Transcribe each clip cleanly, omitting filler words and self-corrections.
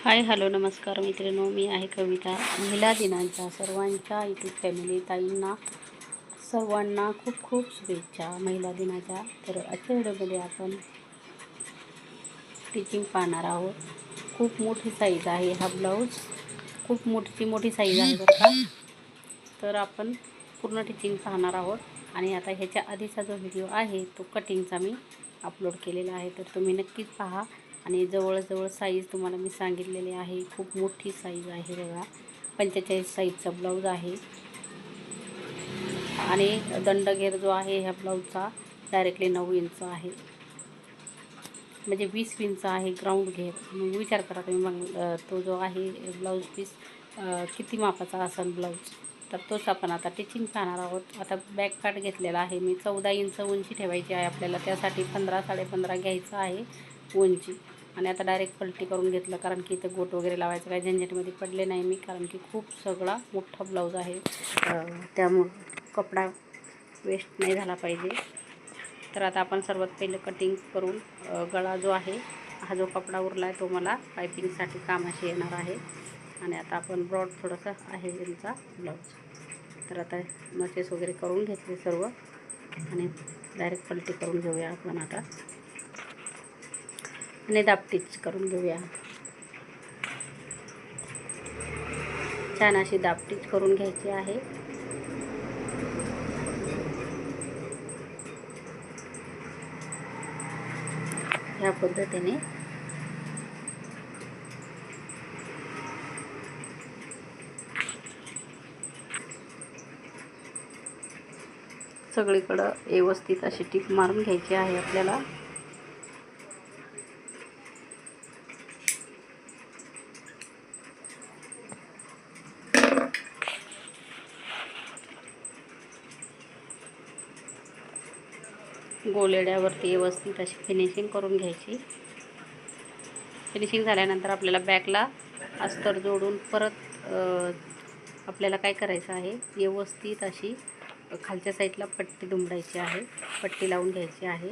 Hi hello नमस्कार मैत्रिणो, मी आहे कविता. महिला दिनाच्या सर्वांच्या यूट्यूब फॅमिली ताईंना सर्वांना खूप खूप शुभेच्छा महिला दिनाच्या. तर आजच्या व्हिडिओमध्ये आपण स्टिचिंग पाहणार आहोत. खूप मोठी साईज आहे हा ब्लाऊज, खूप मोठी साईज आहे बरं का. तर आपण पूर्ण टिचिंग पाहणार आहोत. आणि आता ह्याच्या आधीचा जो व्हिडिओ आहे तो कटिंगचा मी अपलोड केलेला आहे, तर तुम्ही नक्कीच पहा. आणि जवळजवळ साईज तुम्हाला मी सांगितलेली आहे, खूप मोठी साईज आहे बघा. 45 साईजचा ब्लाऊज आहे. आणि दंडघेर जो आहे ह्या ब्लाऊजचा डायरेक्टली 9 इंच आहे, म्हणजे 20 इंच आहे ग्राउंड घेर. मग विचार करा तुम्ही, मग तो जो आहे ब्लाऊज पीस किती मापाचा असेल ब्लाऊज. तर तोच आपण आता टिचिंग पाहणार आहोत. आता बॅक पार्ट घेतलेला आहे मी, 14 इंच उंची ठेवायची आहे आपल्याला, त्यासाठी 15 15.5 घ्यायचं आहे उंची. आणि आता डायरेक्ट पलटी करून घेतलं, कारण की इथं गोट वगैरे लावायचं काही झंझटमध्ये पडले नाही मी, कारण की खूप सगळा मोठा ब्लाऊज आहे, त्यामुळं कपडा वेस्ट नाही झाला पाहिजे. तर आता आपण सर्वात पहिले कटिंग करून गळा जो आहे, हा जो कपडा उरला आहे तो मला पायपिंगसाठी कामाशी येणार आहे. आणि आता आपण ब्रॉड थोडासा आहे यांचा ब्लाऊज. तर आता मचेस वगैरे करून घेतले सर्व, आणि डायरेक्ट पलटी करून घेऊया आपण आता, आणि दाबटीच करून घेऊया. छान अशी दाबटीच करून घ्यायची आहे. ह्या पद्धतीने सगळीकडं व्यवस्थित अशी टीप मारून घ्यायची आहे आपल्याला. गोलेड्यावरती व्यवस्थित अशी फिनिशिंग करून घ्यायची. फिनिशिंग झाल्यानंतर आपल्याला बॅकला अस्तर जोडून परत आपल्याला काय करायचं आहे, व्यवस्थित अशी खालच्या साईडला पट्टी दुमडायची आहे, पट्टी लावून घ्यायची आहे.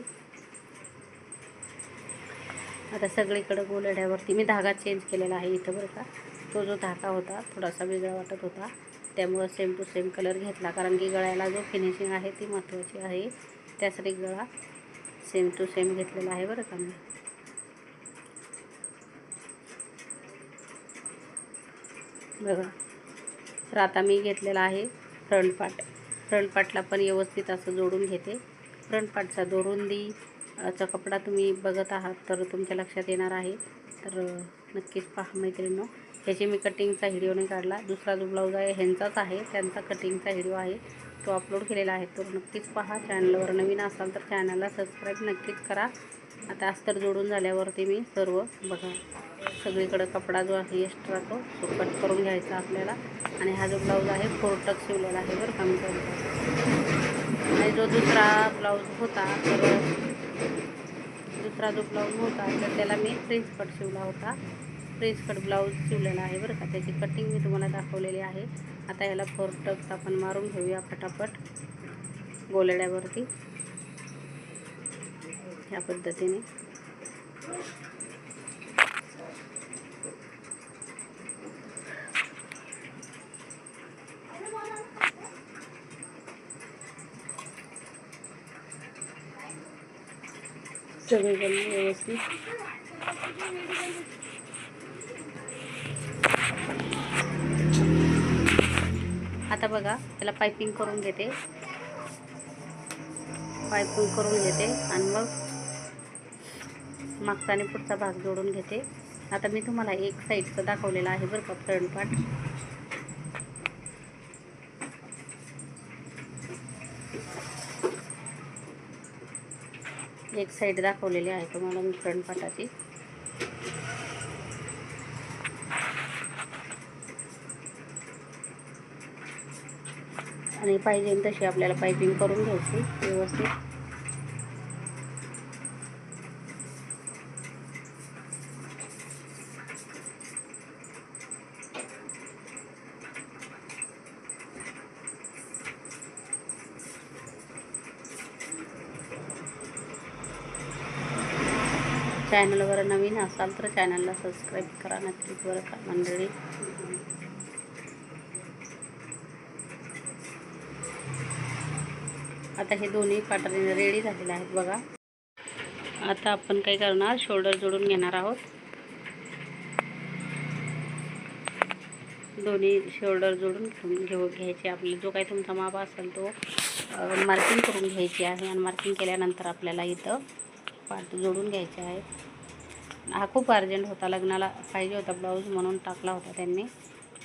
आता सगळीकडं गोलेड्यावरती मी धागा चेंज केलेला आहे इथं बरं का. तो जो धागा होता थोडासा वेगळा वाटत होता, त्यामुळं सेम टू सेम कलर घेतला, कारण की गळ्याला जो फिनिशिंग आहे ती महत्त्वाची आहे, त्यासाठी गळा सेम टू सेम घेतलेला आहे बरं का मी. बघा, तर आता मी घेतलेला आहे फ्रंट पार्ट. फ्रंट पार्टला पण व्यवस्थित असं जोडून घेते. फ्रंट पार्टचा दोरुंदीचा कपडा तुम्ही बघत आहात तर तुमच्या लक्षात येणार आहे, तर नक्कीच पहा मैत्रिणींनो. ह्याची मी कटिंगचा व्हिडिओ नाही काढला. दुसरा जो ब्लाऊज आहे ह्यांचाच आहे, त्यांचा कटिंगचा व्हिडिओ आहे, तो अपलोड केलेला आहे, तो नक्कीच पहा. चॅनलवर नवीन असाल तर चॅनलला सबस्क्राईब नक्कीच करा. आता अस्तर जोडून झाल्यावरती मी सर्व बघा सगळीकडं कपडा जो आहे एक्स्ट्रा तो कट करून घ्यायचा आपल्याला. आणि हा जो ब्लाऊज आहे 4 टक्स शिवलेला आहे बरं का मी. आणि जो दुसरा ब्लाऊज होता तर त्याला मी फ्रेंच कट शिवला होता. फ्रेंच कट ब्लाऊज शिवलेला आहे बरं का, त्याची कटिंग मी तुम्हाला दाखवलेली आहे. आता याला 4 टक्स आपण मारून घेऊया फटाफट गोलेड्यावरती ह्या पद्धतीने. सगळीकडे व्यवस्थित आता बघा त्याला पायपिंग करून घेते, आणि मग मागचा आणि पुढचा भाग जोडून घेते. आता मी तुम्हाला एक साईडचं दाखवलेला आहे बरं का फ्रंट पार्ट. एक साईड दाखवलेली आहे तुम्हाला मी फ्रंट पार्टाची. आणि पाहिजे तशी आपल्याला पायपिंग करून घ्यायची व्यवस्थित. चॅनलवर नवीन असाल तर चॅनलला सबस्क्राईब करा नक्कीच बरं का मंडळी. आता हे दोन्ही पाटाने रेडी झालेले आहेत बघा. आता आपण काय करणार, शोल्डर जोडून घेणार आहोत. दोन्ही शोल्डर जोडून घ्यायचे. आपले जो काही तुमचा माप असेल तो मार्किंग करून घ्यायची आहे आणि मार्किंग केल्यानंतर आपल्याला इथं पाट जोडून घ्यायचे आहे. हा खूप अर्जंट होता, लग्नाला पाहिजे होता ब्लाऊज म्हणून टाकला होता त्यांनी.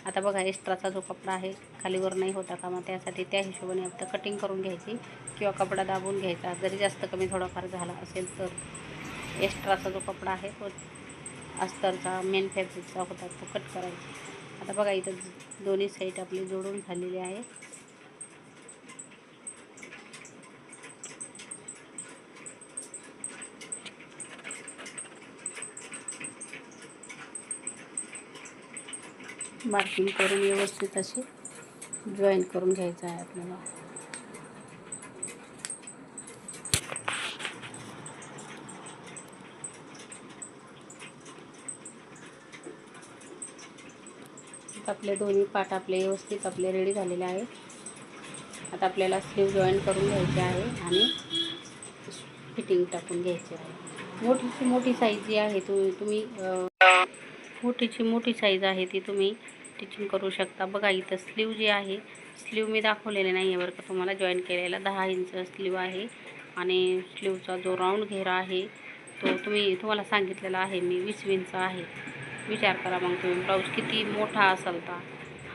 आता बघा एक्स्ट्राचा जो कपडा आहे खालीवर नाही होता का, मग त्यासाठी त्या हिशोबाने आता कटिंग करून घ्यायची किंवा कपडा दाबून घ्यायचा. जरी जास्त कमी थोडाफार झाला असेल तर एक्स्ट्राचा जो कपडा आहे तो अस्तरचा मेन फॅब्रिकचा होता तो कट करायचा. आता बघा इथं दोन्ही साईड आपली जोडून झालेली आहे. मार्किंग करून व्यवस्थित अशी जॉईन करून घ्यायचं आहे आपल्याला. आपले दोन्ही पाट आपले व्यवस्थित आपले रेडी झालेले आहे. आता आपल्याला स्लीव जॉईन करून घ्यायचे आहे आणि फिटिंग टाकून घ्यायची आहे. मोठीची मोठी साईज जी आहे तुम्ही मोठीची मोठी साईज आहे ती तुम्ही स्टिचिंग करू शकता. बघा इथं स्लीव जी आहे, स्लीव मी दाखवलेले नाही आहे बरं का तुम्हाला. जॉईन केलेला 10 इंच स्लीव आहे आणि स्लीवचा जो राऊंड घेरा आहे तो तुम्हाला सांगितलेला आहे मी 20 इंच आहे. विचार करा मग तुम्ही ब्लाऊज किती मोठा असेल तर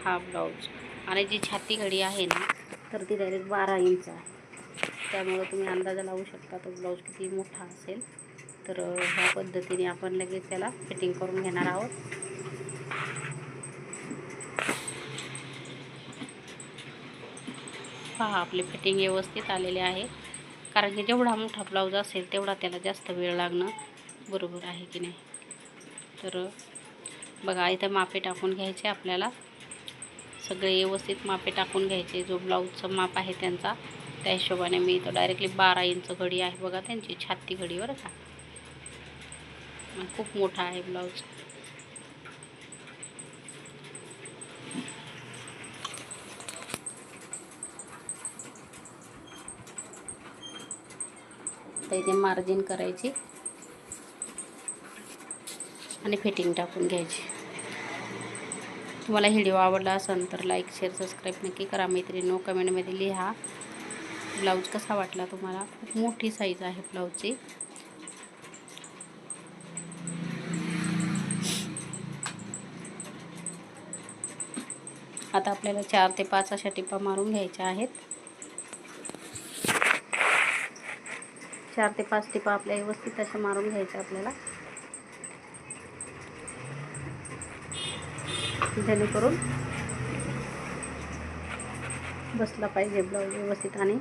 हा ब्लाऊज. आणि जी छाती घडी आहे ना तर ती डायरेक्ट 12 इंच आहे. त्यामुळे तुम्ही अंदाजा लावू शकता तो ब्लाऊज किती मोठा असेल. तर ह्या पद्धतीने आपण लगेच त्याला फिटिंग करून घेणार आहोत. पहा आपली फिटिंग व्यवस्थित आलेली आहे. कारण की जेवढा मोठा ब्लाऊज असेल तेवढा त्याला जास्त वेळ लागणं बरोबर आहे की नाही. तर बघा इथं मापे टाकून घ्यायचे आपल्याला. सगळे व्यवस्थित मापे टाकून घ्यायचे. जो ब्लाऊजचं माप आहे त्यांचा त्या हिशोबाने मी इथं डायरेक्टली 12 इंच घडी आहे बघा त्यांची छाती घडी बरं का. खूप मोठा आहे ब्लाऊज. तर इथे मार्जिन करायची आणि फिटिंग टाकून घ्यायची. तुम्हाला व्हिडिओ आवडला असेल तर लाईक शेअर सबस्क्राईब नक्की करा मैत्रिणींनो. कमेंटमध्ये लिहा ब्लाऊज कसा वाटला तुम्हाला. खूप मोठी साईज आहे ब्लाऊजची. आता आपल्याला 4 ते 5 अशा टिपा मारून घ्यायच्या आहेत. 4 ते 5 टिपा आपल्या व्यवस्थित अशा मारून घ्यायच्या आपल्याला, जेणेकरून बसला पाहिजे ब्लाऊज व्यवस्थित. आणि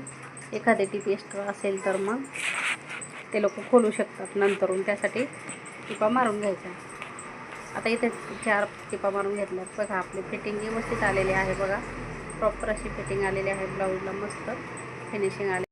एखादी टिप एक्स्ट्रा असेल तर मग ते लोक खोलू शकतात नंतरून, त्यासाठी टिपा मारून घ्यायच्या. आता इथे 4 टिपा मारून घेतल्यात. बघा आपली फिटिंग व्यवस्थित आलेली आहे बघा. प्रॉपर अशी फिटिंग आलेली आहे ब्लाऊजला, मस्त फिनिशिंग आली.